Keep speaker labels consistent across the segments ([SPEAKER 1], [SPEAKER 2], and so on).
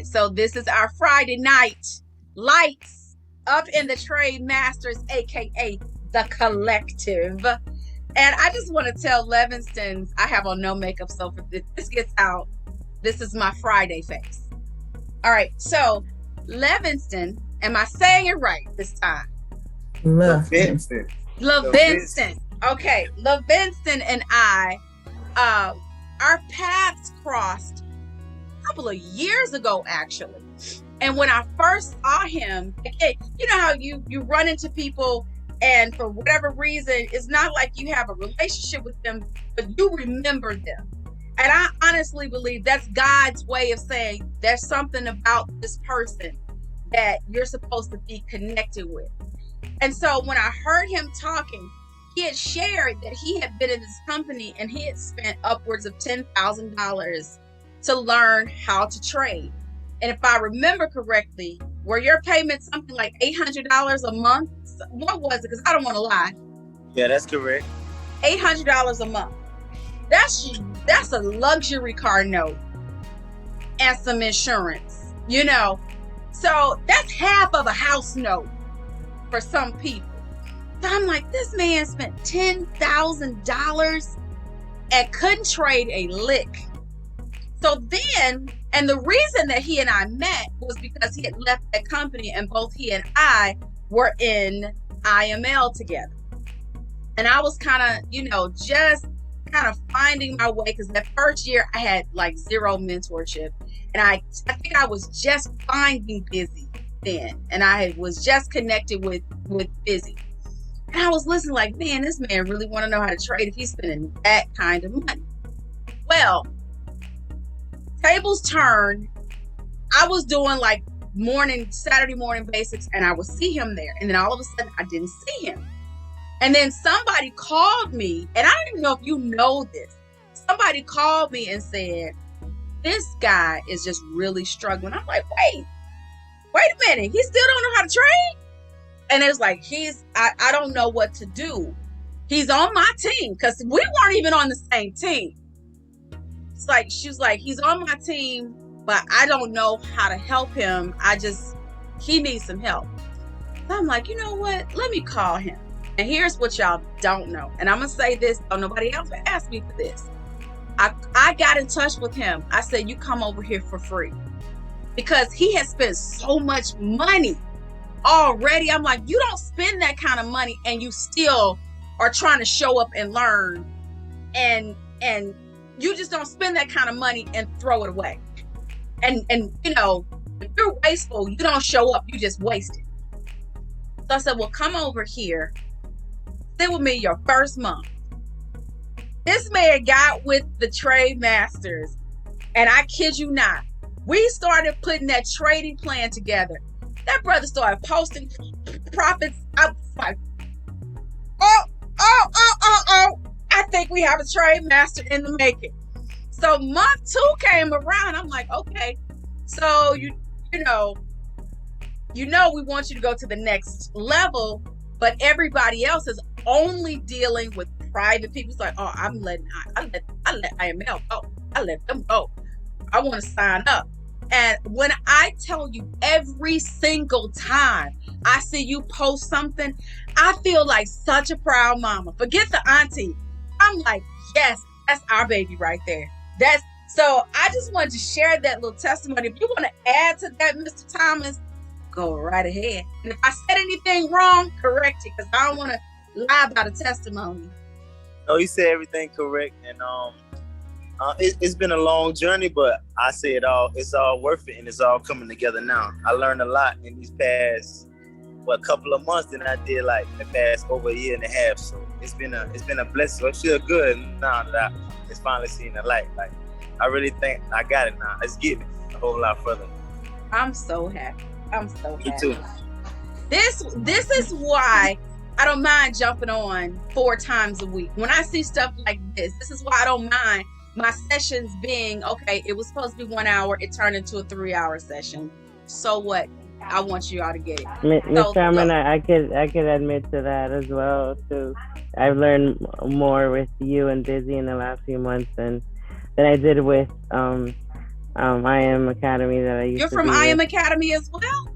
[SPEAKER 1] So this is our Friday night lights up in the Trade Masters, aka the Collective. And I just want to tell Levinston I have on no makeup, so for this gets out, this is my Friday face. All right, so Levinston, am I saying it right this time?
[SPEAKER 2] Levinston.
[SPEAKER 1] Okay, Levinston and I, our paths crossed a couple of years ago, actually. And when I first saw him, again, you know how you run into people and for whatever reason, it's not like you have a relationship with them, but you remember them. And I honestly believe that's God's way of saying there's something about this person that you're supposed to be connected with. And so when I heard him talking, he had shared that he had been in this company and he had spent upwards of $10,000 to learn how to trade. And if I remember correctly, were your payments something like $800 a month? What was it? Because I don't want to lie.
[SPEAKER 2] Yeah, that's correct.
[SPEAKER 1] $800 a month. That's a luxury car note and some insurance, you know. So that's half of a house note for some people. So I'm like, this man spent $10,000 and couldn't trade a lick. So then, and the reason that he and I met was because he had left that company and both he and I were in IML together. And I was kind of, just kind of finding my way, because that first year I had like zero mentorship. And I think I was just finding Busy then. And I was just connected with Busy. And I was listening like, man, this man really want to know how to trade if he's spending that kind of money. Well, tables turned. I was doing like Saturday morning basics, and I would see him there. And then all of a sudden I didn't see him. And then somebody called me, and I don't even know if you know this. Somebody called me and said, this guy is just really struggling. I'm like, wait a minute. He still don't know how to trade? And it's like, I don't know what to do. He's on my team, because we weren't even on the same team. It's like, she's like, he's on my team, but I don't know how to help him. He needs some help. So I'm like, you know what? Let me call him. And here's what y'all don't know. And I'm going to say this, though nobody else asked me for this. I got in touch with him. I said, you come over here for free. Because he has spent so much money already. I'm like, you don't spend that kind of money and you still are trying to show up and learn. And you just don't spend that kind of money and throw it away. And if you're wasteful, you don't show up, you just waste it. So I said, well, come over here. Sit with me your first month. This man got with the Trade Masters, and I kid you not, we started putting that trading plan together. That brother started posting profits. I was like, oh, I think we have a Trade Master in the making. So month 2 came around. I'm like, okay, so you know we want you to go to the next level, but everybody else is only dealing with private people. It's like, oh, I let IML go. I let them go. I want to sign up. And when I tell you, every single time I see you post something, I feel like such a proud mama. Forget the auntie. I'm like, yes, that's our baby right there. So I just wanted to share that little testimony. If you want to add to that, Mr. Thomas, go right ahead. And if I said anything wrong, correct it, because I don't want to lie about a testimony.
[SPEAKER 2] No, you said everything correct. And it's been a long journey, but I say it's all worth it, and it's all coming together now. I learned a lot in these past couple of months than I did like the past over a year and a half. So it's been a blessing. So I feel good now that it's finally seeing the light. Like, I really think I got it now. It's getting a whole lot further.
[SPEAKER 1] I'm so happy.
[SPEAKER 2] Me too.
[SPEAKER 1] This is why I don't mind jumping on 4 times a week. When I see stuff like this is why I don't mind my sessions being, okay, it was supposed to be 1 hour. It turned into a 3-hour session. So what? I want you all to get it.
[SPEAKER 3] Ms. Sherman, I could admit to that as well too. I've learned more with you and Busy in the last few months than I did with I Am Academy that I used
[SPEAKER 1] You're
[SPEAKER 3] to
[SPEAKER 1] from
[SPEAKER 3] be
[SPEAKER 1] I Am
[SPEAKER 3] with.
[SPEAKER 1] Academy as well?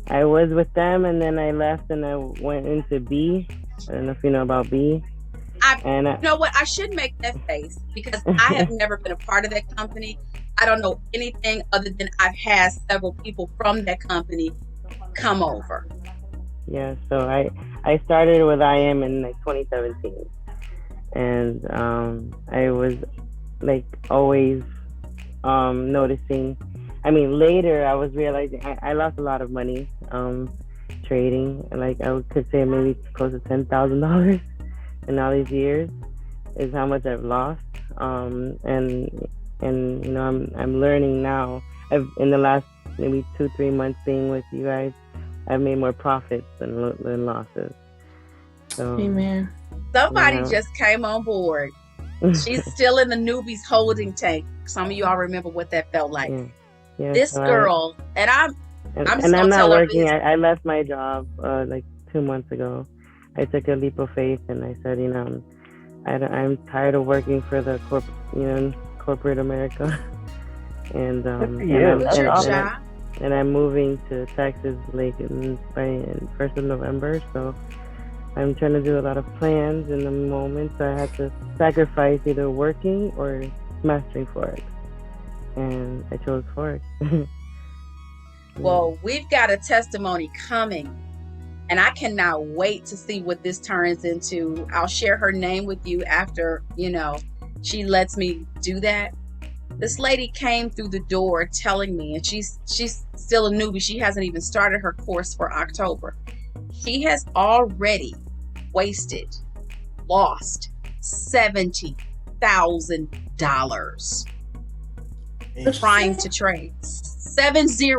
[SPEAKER 3] I was with them, and then I left, and I went into B. I don't know if you know about B. And
[SPEAKER 1] You know what? I should make that face because I have never been a part of that company. I don't know anything other than I've had several people from that company come over.
[SPEAKER 3] yeah, so I started with I Am in like 2017, and I was like always noticing. I mean, later I was realizing I lost a lot of money trading. Like I could say maybe close to $10,000 in all these years is how much I've lost. And you know I'm learning now. In the last maybe 2-3 months being with you guys, I've made more profits than losses. So,
[SPEAKER 4] amen.
[SPEAKER 1] Somebody just came on board. She's still in the newbies holding tank. Some of you all remember what that felt like.
[SPEAKER 3] Yeah,
[SPEAKER 1] this
[SPEAKER 3] so
[SPEAKER 1] girl, and I'm
[SPEAKER 3] not working. I left my job like 2 months ago. I took a leap of faith and I said, you know, I'm tired of working for the corporate America. And I'm moving to Texas like by 1st of November. So I'm trying to do a lot of plans in the moment. So I had to sacrifice either working or mastering Forex. And I chose Forex.
[SPEAKER 1] Well, we've got a testimony coming, and I cannot wait to see what this turns into. I'll share her name with you after, you know, she lets me do that. This lady came through the door telling me, and she's still a newbie. She hasn't even started her course for October. She has already lost $70,000 trying to trade. 70.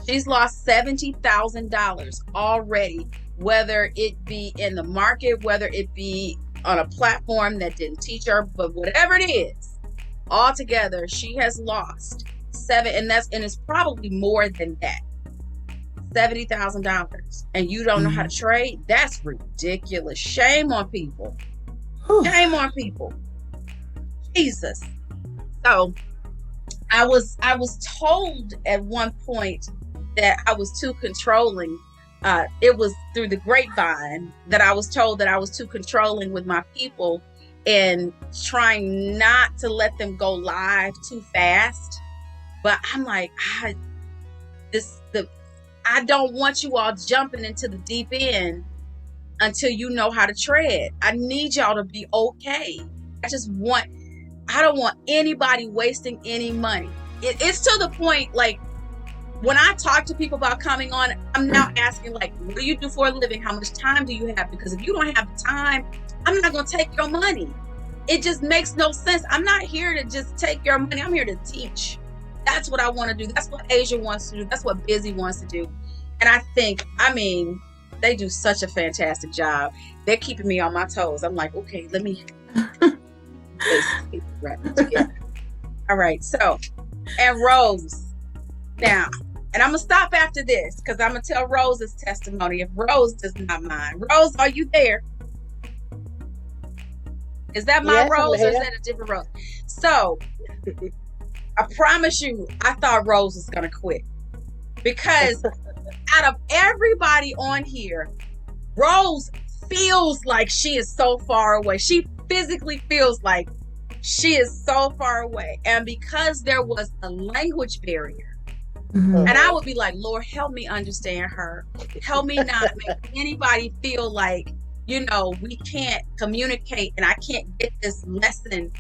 [SPEAKER 1] She's lost $70,000 already, whether it be in the market, whether it be on a platform that didn't teach her, but whatever it is, altogether she has lost and it's probably more than that. $70,000, and you don't know how to trade? That's ridiculous. Shame on people. Shame on people. Jesus. So I was told at one point that I was too controlling. It was through the grapevine that I was told that I was too controlling with my people and trying not to let them go live too fast. But I'm like, I don't want you all jumping into the deep end until you know how to tread. I need y'all to be okay. I don't want anybody wasting any money. It's to the point, like, when I talk to people about coming on, I'm now asking, like, what do you do for a living? How much time do you have? Because if you don't have the time, I'm not going to take your money. It just makes no sense. I'm not here to just take your money. I'm here to teach. That's what I want to do. That's what Asia wants to do. That's what Busy wants to do. And I think, they do such a fantastic job. They're keeping me on my toes. I'm like, okay, let me all right. So, and Rose now, and I'm gonna stop after this because I'm gonna tell Rose's testimony if Rose does not mind. Rose, are you there? Is that my Rose or is that a different Rose? So I promise you, I thought Rose was gonna quit because out of everybody on here, Rose feels like she is so far away. She physically feels like she is so far away. And because there was a language barrier, and I would be like, Lord, help me understand her. Help me not make anybody feel like, you know, we can't communicate and I can't get this lesson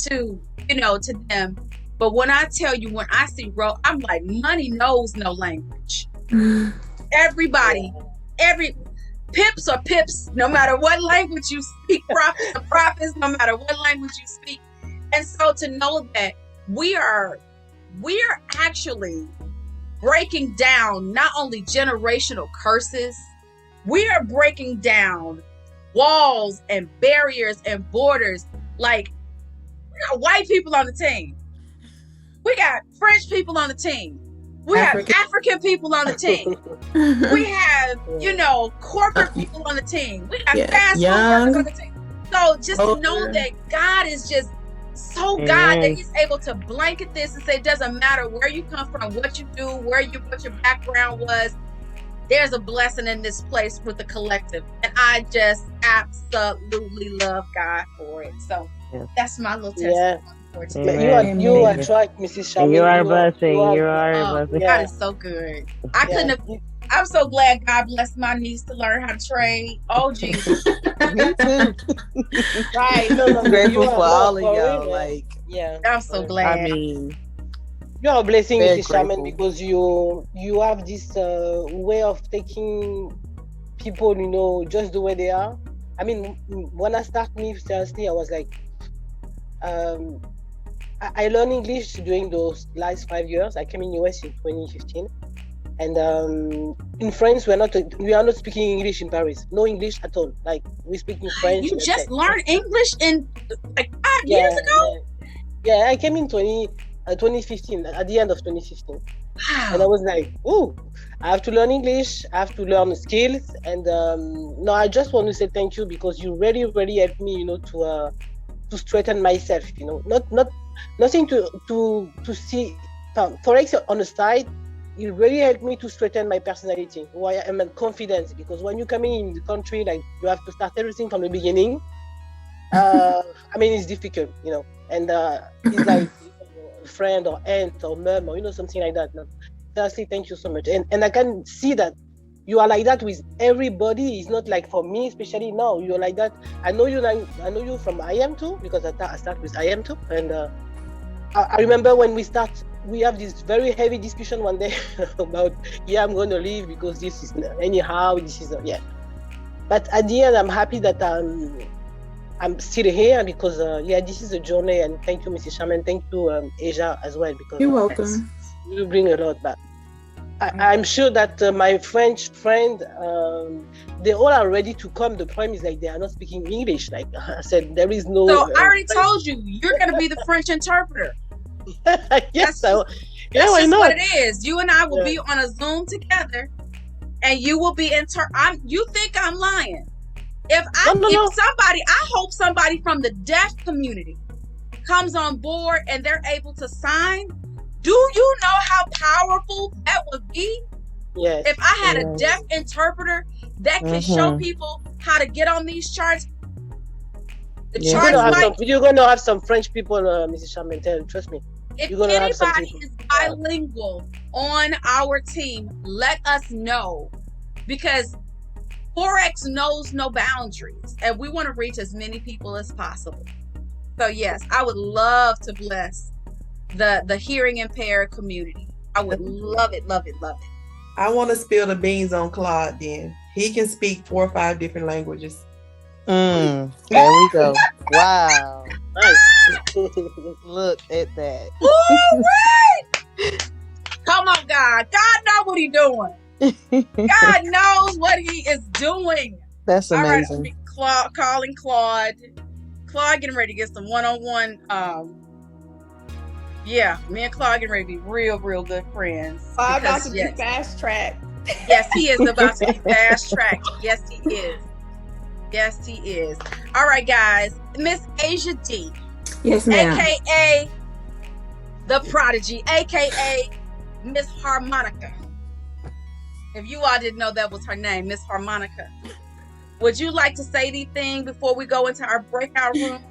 [SPEAKER 1] to them. But when I tell you, when I see Rose, I'm like, money knows no language. Everybody, pips are pips, no matter what language you speak. Prophets are prophets, no matter what language you speak. And so to know that we are actually breaking down not only generational curses, we are breaking down walls and barriers and borders. Like, we got white people on the team. We got French people on the team. We have African people on the team. We have, corporate people on the team. We have fast food workers on the team. So just to know that God is just so God that He's able to blanket this and say it doesn't matter where you come from, what you do, what your background was. There's a blessing in this place with the collective, and I just absolutely love God for it. So that's my little testimony for today.
[SPEAKER 4] You are attract Mrs. Charmaine.
[SPEAKER 3] You are a blessing. You are a blessing.
[SPEAKER 1] God is so good. I couldn't have. I'm so glad God blessed my niece to learn how to trade. Oh Jesus.
[SPEAKER 5] Me too.
[SPEAKER 4] Right.
[SPEAKER 5] I'm grateful for all of y'all. Like,
[SPEAKER 1] I'm so glad.
[SPEAKER 5] I mean,
[SPEAKER 4] you are a blessing, Mrs. Charmaine,
[SPEAKER 5] grateful.
[SPEAKER 4] because you have this way of taking people, you know, just the way they are. I mean, when I started me seriously, I was like, I learned English during those last 5 years. I came in US in 2015, and in France we are not speaking English in Paris. No English at all. Like we speaking French.
[SPEAKER 1] You just learned English in like 5 years ago?
[SPEAKER 4] Yeah, I came in 2015, at the end of 2015.
[SPEAKER 1] Wow.
[SPEAKER 4] And I was like, oh, I have to learn English, I have to learn skills. And no, I just want to say thank you, because you really, really helped me, you know, to straighten myself, you know, nothing to see Forex on the side. It really helped me to straighten my personality, who I am, and confidence, because when you're coming in the country, like you have to start everything from the beginning. I mean, it's difficult, you know, and it's like friend or aunt or mom or, you know, something like that. No, seriously, thank you so much. And I can see that you are like that with everybody. It's not like for me, especially now, you're like that. I know you from IM too, because I start with IM too. And I remember when we have this very heavy discussion one day about, I'm going to leave because this is anyhow, this is, But at the end, I'm happy that I'm still here, because this is a journey. And thank you, Mrs. Charmaine. Thank you, Asia, as well, because
[SPEAKER 6] you're welcome.
[SPEAKER 4] You bring a lot back. I'm sure that my French friend, they all are ready to come. The problem is like they are not speaking English. Like I said, there is no.
[SPEAKER 1] So I already told you, you're going to be the French interpreter.
[SPEAKER 4] Yes,
[SPEAKER 1] that's just what it is. You and I will be on a Zoom together, and you will be you think I'm lying? If somebody, I hope somebody from the deaf community comes on board and they're able to sign. Do you know how powerful that would be?
[SPEAKER 4] Yes.
[SPEAKER 1] If I had a deaf interpreter that could show people how to get on these charts.
[SPEAKER 4] You're going to have some French people, Mrs. Charmaine, trust me.
[SPEAKER 1] If anybody is bilingual on our team, let us know, because Forex knows no boundaries, and we want to reach as many people as possible. So yes, I would love to bless the hearing impaired community. I would love it, love it, love it.
[SPEAKER 6] I want to spill the beans on Claude then. He can speak 4 or 5 different languages.
[SPEAKER 5] There we go. Wow. Look at that.
[SPEAKER 1] Ooh, come on, God. God knows what he's doing. God knows what he is doing.
[SPEAKER 5] That's amazing.
[SPEAKER 1] All right, calling Claude. Claude getting ready to get some one-on-one. Me and Claude getting ready to be real, real good friends.
[SPEAKER 6] About to be fast track.
[SPEAKER 1] Yes, he is about to be fast track. Yes, he is. Yes, he is. All right, guys. Miss Asia D.
[SPEAKER 7] Yes, ma'am.
[SPEAKER 1] AKA the Prodigy, AKA Miss Harmonica. If you all didn't know that was her name, Miss Harmonica. Would you like to say anything before we go into our breakout room?